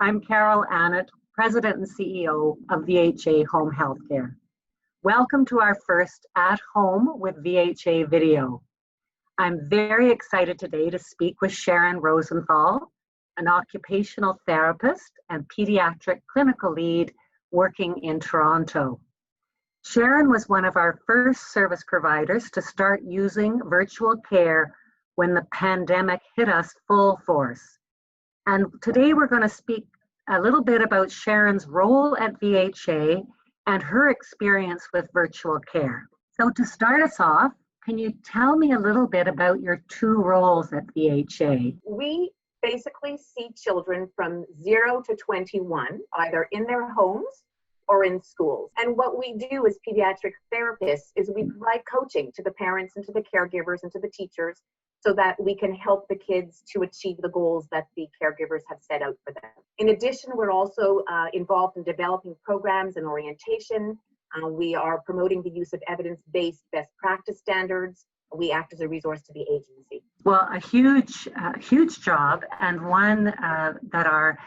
I'm Carol Annett, President and CEO of VHA Home Healthcare. Welcome to our first At Home with VHA video. I'm very excited today to speak with Sharon Rosenthal, an occupational therapist and pediatric clinical lead working in Toronto. Sharon was one of our first service providers to start using virtual care when the pandemic hit us full force. And today we're going to speak a little bit about Sharon's role at VHA and her experience with virtual care. So to start us off, can you tell me a little bit about your two roles at VHA? We basically see children from 0 to 21, either in their homes or in schools. And what we do as pediatric therapists is we provide coaching to the parents and to the caregivers and to the teachers so that we can help the kids to achieve the goals that the caregivers have set out for them. In addition, we're also involved in developing programs and orientation. We are promoting the use of evidence-based best practice standards. We act as a resource to the agency. Well, a huge job, and one that our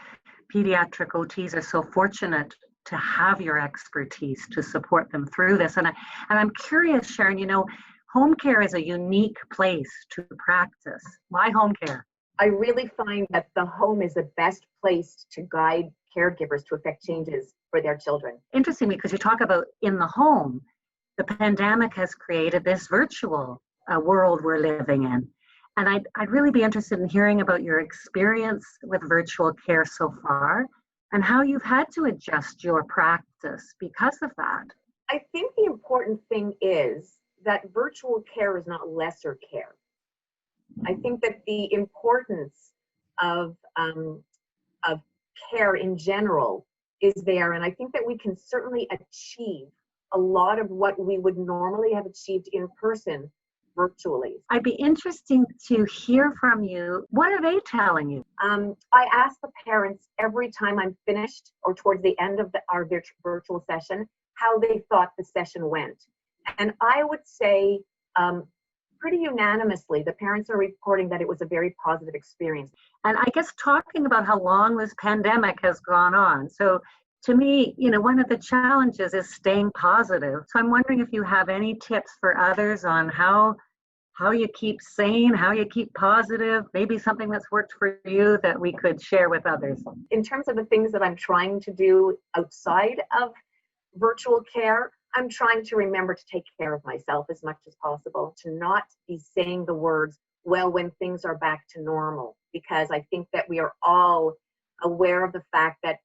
pediatric OTs are so fortunate to have your expertise to support them through this. And I'm curious, Sharon, home care is a unique place to practice. Why home care? I really find that the home is the best place to guide caregivers to effect changes for their children. Interesting, because you talk about in the home, the pandemic has created this virtual world we're living in. And I'd really be interested in hearing about your experience with virtual care so far and how you've had to adjust your practice because of that. I think the important thing is that virtual care is not lesser care. I think that the importance of care in general is there, and I think that we can certainly achieve a lot of what we would normally have achieved in person virtually. I'd be interested to hear from you. What are they telling you? I ask the parents every time I'm finished or towards the end of our virtual session how they thought the session went. And I would say pretty unanimously, the parents are reporting that it was a very positive experience. And I guess talking about how long this pandemic has gone on. So to me, one of the challenges is staying positive. So I'm wondering if you have any tips for others on how you keep sane, how you keep positive, maybe something that's worked for you that we could share with others. In terms of the things that I'm trying to do outside of virtual care, I'm trying to remember to take care of myself as much as possible, to not be saying the words, well, when things are back to normal, because I think that we are all aware of the fact that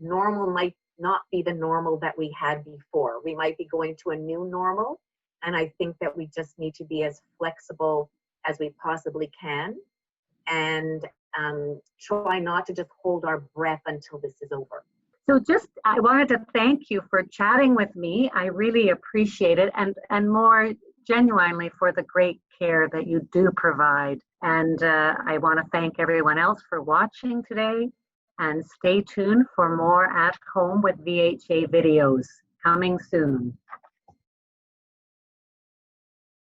normal might not be the normal that we had before. We might be going to a new normal, and I think that we just need to be as flexible as we possibly can and try not to just hold our breath until this is over. So I wanted to thank you for chatting with me. I really appreciate it, and more genuinely for the great care that you do provide. And I want to thank everyone else for watching today, and stay tuned for more At Home with VHA videos coming soon.